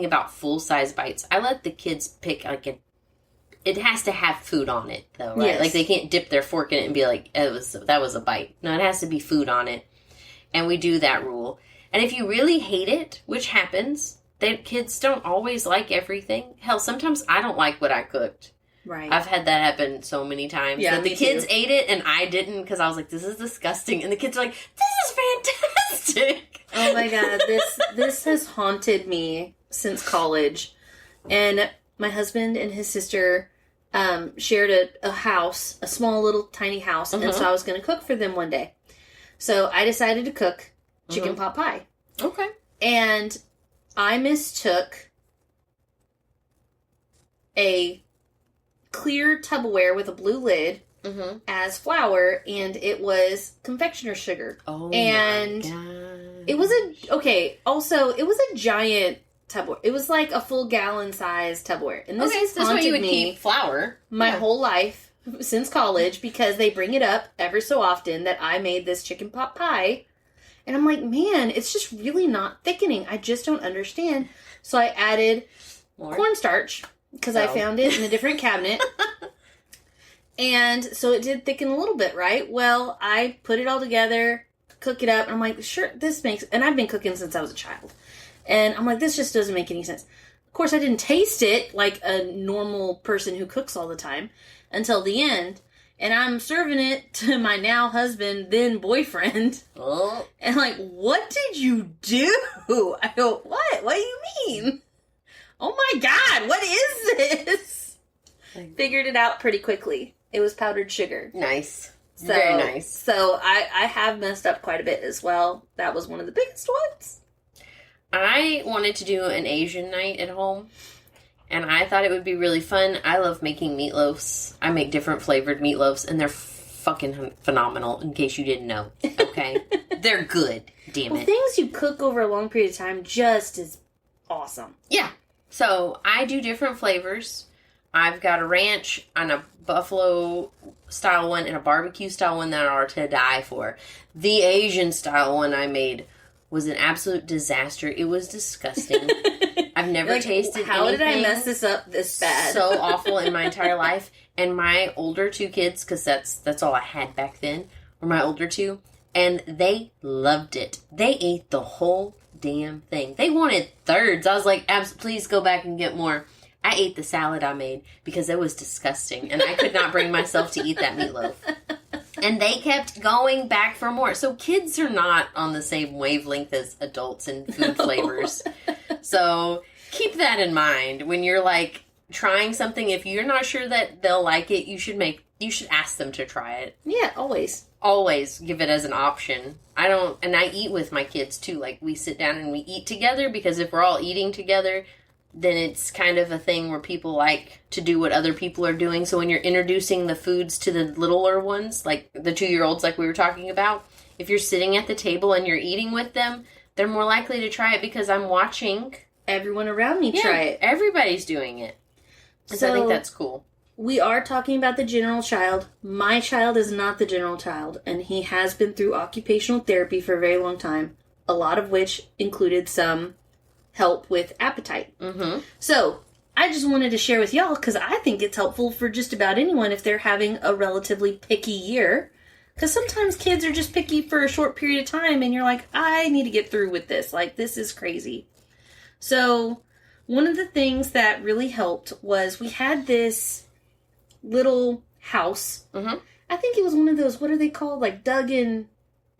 about full-size bites, I let the kids pick, like, it has to have food on it, though, right? Yes. Like, they can't dip their fork in it and be like, that was a bite. No, it has to be food on it. And we do that rule. And if you really hate it, which happens, kids don't always like everything. Hell, sometimes I don't like what I cooked. Right. I've had that happen so many times. Yeah, that the kids ate it and I didn't because I was like, this is disgusting. And the kids are like, this is fantastic. Oh my God. This has haunted me since college. And my husband and his sister shared a house, a small little tiny house. And so I was going to cook for them one day. So I decided to cook chicken pot pie. Okay. And I mistook a clear Tupperware with a blue lid as flour, and it was confectioner sugar. Oh, and my God. It was a giant Tupperware. It was like a full gallon size Tupperware. And this is why you would keep flour my whole life since college, because they bring it up ever so often that I made this chicken pot pie. And I'm like, man, it's just really not thickening. I just don't understand. So I added cornstarch because I found it in a different cabinet. And so it did thicken a little bit, right? Well, I put it all together, cook it up, and I'm like, sure, this makes... And I've been cooking since I was a child. And I'm like, this just doesn't make any sense. Of course, I didn't taste it like a normal person who cooks all the time until the end. And I'm serving it to my now husband, then boyfriend. Oh. And like, what did you do? I go, what? What do you mean? Oh my God, what is this? Figured it out pretty quickly. It was powdered sugar. Nice. Very nice. So I have messed up quite a bit as well. That was one of the biggest ones. I wanted to do an Asian night at home. And I thought it would be really fun. I love making meatloafs. I make different flavored meatloafs, and they're fucking phenomenal, in case you didn't know. Okay? They're good, damn it. Things you cook over a long period of time just is awesome. Yeah. So, I do different flavors. I've got a ranch and a buffalo-style one and a barbecue-style one that are to die for. The Asian-style one I made was an absolute disaster. It was disgusting. I've never tasted how anything did I mess this up this bad? so awful in my entire life. And my older two kids, because that's all I had back then, were my older two, and they loved it. They ate the whole damn thing. They wanted thirds. I was like, please go back and get more. I ate the salad I made because it was disgusting, and I could not bring myself to eat that meatloaf. And they kept going back for more. So kids are not on the same wavelength as adults in food flavors. So keep that in mind when you're like trying something. If you're not sure that they'll like it, you should ask them to try it. Yeah, always. Always give it as an option. And I eat with my kids too. Like, we sit down and we eat together, because if we're all eating together, then it's kind of a thing where people like to do what other people are doing. So when you're introducing the foods to the littler ones, like the 2-year-olds like we were talking about, if you're sitting at the table and you're eating with them, they're more likely to try it because I'm watching everyone around me try it. Everybody's doing it. So I think that's cool. We are talking about the general child. My child is not the general child, and he has been through occupational therapy for a very long time, a lot of which included some help with appetite. Mm-hmm. So I just wanted to share with y'all, because I think it's helpful for just about anyone if they're having a relatively picky year. Because sometimes kids are just picky for a short period of time, and you're like, I need to get through with this. Like, this is crazy. So one of the things that really helped was we had this little house. Mm-hmm. I think it was one of those, what are they called? Like Doug and,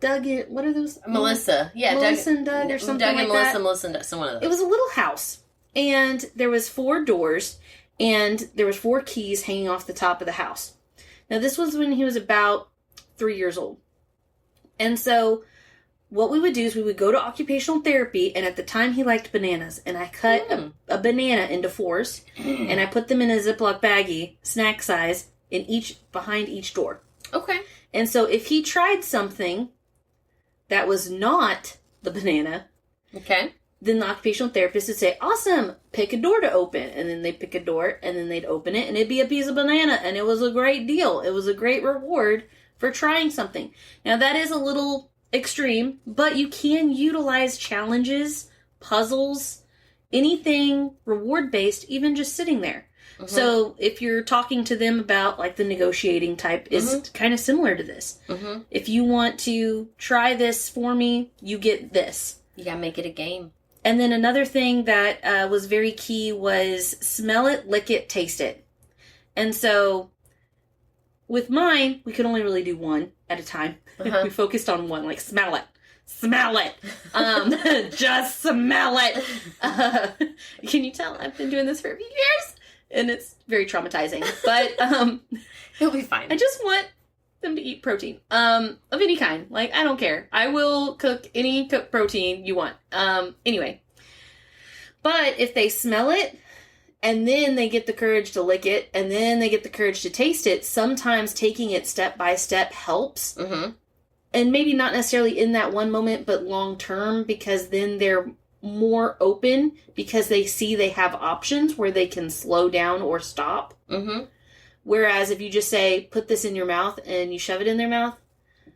what are those? Melissa. Yeah, Melissa and Doug or something Doug like and that. Melissa and Doug, some one of those. It was a little house. And there was 4 doors, and there was 4 keys hanging off the top of the house. Now, this was when he was about 3 years old. And so what we would do is we would go to occupational therapy, and at the time he liked bananas, and I cut a banana into 4s, and I put them in a Ziploc baggie, snack size, behind each door. Okay. And so if he tried something that was not the banana, okay, then the occupational therapist would say, awesome, pick a door to open. And then they'd pick a door, and then they'd open it, and it'd be a piece of banana, and it was a great deal. It was a great reward for trying something. Now, that is a little extreme, but you can utilize challenges, puzzles, anything reward-based, even just sitting there. Mm-hmm. So if you're talking to them about, like, the negotiating type is kind of similar to this. Mm-hmm. If you want to try this for me, you get this. You gotta make it a game. And then another thing that was very key was smell it, lick it, taste it. And so with mine, we could only really do one at a time. We focused on one, like, smell it. Smell it. Just smell it. Can you tell I've been doing this for a few years? And it's very traumatizing. But it'll be fine. I just want them to eat protein. Of any kind. Like, I don't care. I will cook any cooked protein you want. Anyway. But if they smell it, and then they get the courage to lick it, and then they get the courage to taste it, sometimes taking it step by step helps. Mm-hmm. And maybe not necessarily in that one moment, but long term, because then they're more open because they see they have options where they can slow down or stop. Mm-hmm. Whereas if you just say, put this in your mouth, and you shove it in their mouth,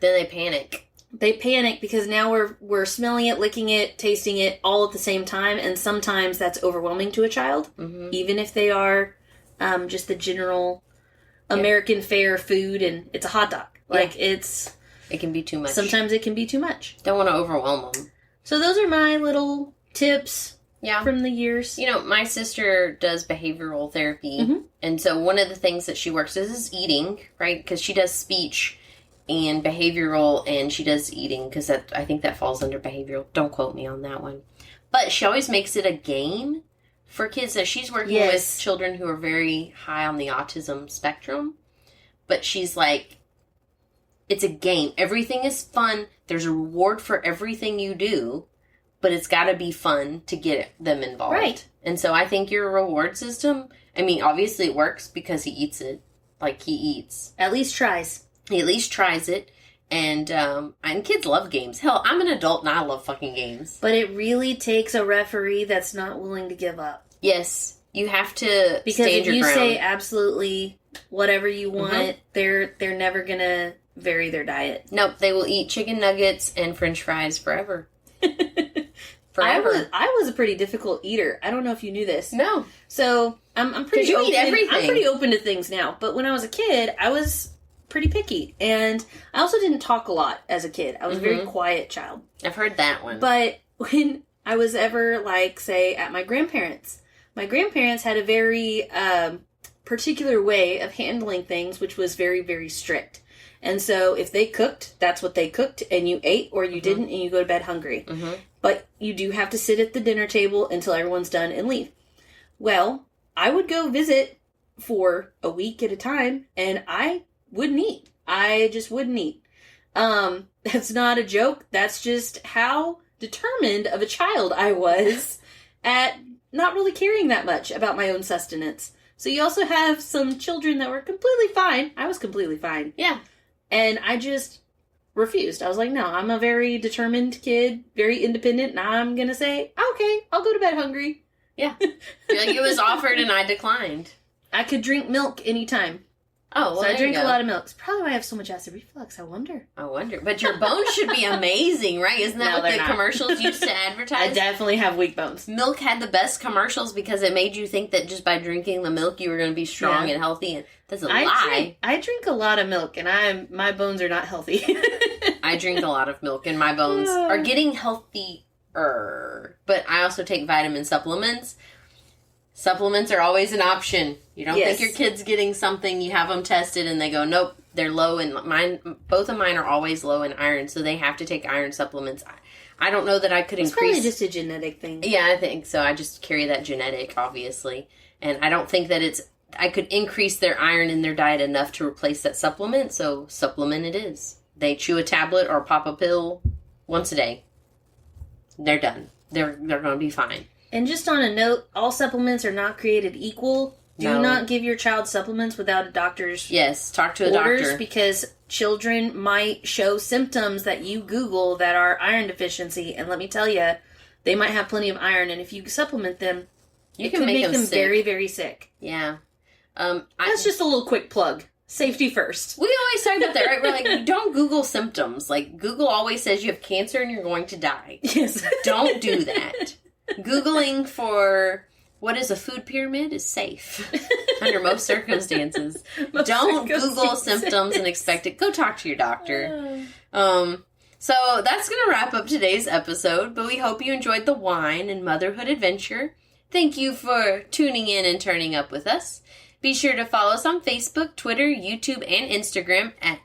then they panic. They panic because now we're smelling it, licking it, tasting it all at the same time, and sometimes that's overwhelming to a child, even if they are just the general American fare food, and it's a hot dog. Like, it can be too much. Sometimes it can be too much. Don't want to overwhelm them. So those are my little tips from the years. You know, my sister does behavioral therapy, and so one of the things that she works with is eating, right? Because she does speech and behavioral, and she does eating, because I think that falls under behavioral. Don't quote me on that one. But she always makes it a game for kids. That she's working with children who are very high on the autism spectrum. But she's like, it's a game. Everything is fun. There's a reward for everything you do, but it's got to be fun to get them involved. Right. And so I think your reward system, I mean, obviously it works because he eats it. Like, he eats. At least tries. He at least tries it, and kids love games. Hell, I'm an adult and I love fucking games. But it really takes a referee that's not willing to give up. Yes, you have to because stand your ground. Because if you say absolutely whatever you want, they're never gonna vary their diet. Nope, they will eat chicken nuggets and French fries forever. Forever. I was a pretty difficult eater. I don't know if you knew this. No. So I'm pretty open. Eat everything. I'm pretty open to things now. But when I was a kid, I was pretty picky. And I also didn't talk a lot as a kid. I was a very quiet child. I've heard that one. But when I was ever, like, say, at my grandparents' had a very particular way of handling things, which was very, very strict. And so if they cooked, that's what they cooked, and you ate or you didn't, and you go to bed hungry. But you do have to sit at the dinner table until everyone's done and leave. Well, I would go visit for a week at a time, and I wouldn't eat. I just wouldn't eat. That's not a joke. That's just how determined of a child I was at not really caring that much about my own sustenance. So you also have some children that were completely fine. I was completely fine. Yeah. And I just refused. I was like, no, I'm a very determined kid, very independent, and I'm going to say, okay, I'll go to bed hungry. Yeah. Like, it was offered and I declined. I could drink milk anytime. Oh, well, so I drink a lot of milk. It's probably why I have so much acid reflux. I wonder. But your bones should be amazing, right? Isn't that what the commercials used to advertise? I definitely have weak bones. Milk had the best commercials because it made you think that just by drinking the milk you were going to be strong and healthy. And that's a lie. I drink a lot of milk, and my bones are not healthy. I drink a lot of milk, and my bones are getting healthier. But I also take vitamin supplements. Supplements are always an option. You don't think your kid's getting something, you have them tested, and they go, nope, they're low in both of mine are always low in iron, so they have to take iron supplements. I don't know that I could increase. It's probably just a genetic thing. Yeah, I think so. I just carry that genetic, obviously. And I don't think that I could increase their iron in their diet enough to replace that supplement, so supplement it is. They chew a tablet or pop a pill once a day. They're done. They're going to be fine. And just on a note, all supplements are not created equal. Do not give your child supplements without a doctor's talk to a doctor. Because children might show symptoms that you Google that are iron deficiency. And let me tell you, they might have plenty of iron. And if you supplement them, it can make them very, very sick. Yeah. That's just a little quick plug. Safety first. We always talk about that, right? We're like, don't Google symptoms. Like, Google always says you have cancer and you're going to die. Yes. Don't do that. Googling for what is a food pyramid is safe under most circumstances. Don't Google symptoms and expect it. Go talk to your doctor. So that's going to wrap up today's episode, but we hope you enjoyed the wine and motherhood adventure. Thank you for tuning in and turning up with us. Be sure to follow us on Facebook, Twitter, YouTube, and Instagram at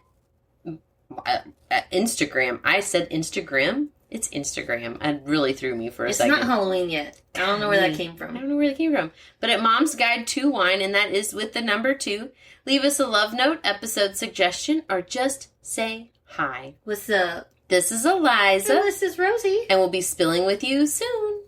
Instagram. I said Instagram. It's Instagram. It really threw me for a second. It's not Halloween yet. I don't know where that came from. I don't know where that came from. But at Mom's Guide to Wine, and that is with the number 2. Leave us a love note, episode suggestion, or just say hi. What's up? This is Eliza. And this is Rosie. And we'll be spilling with you soon.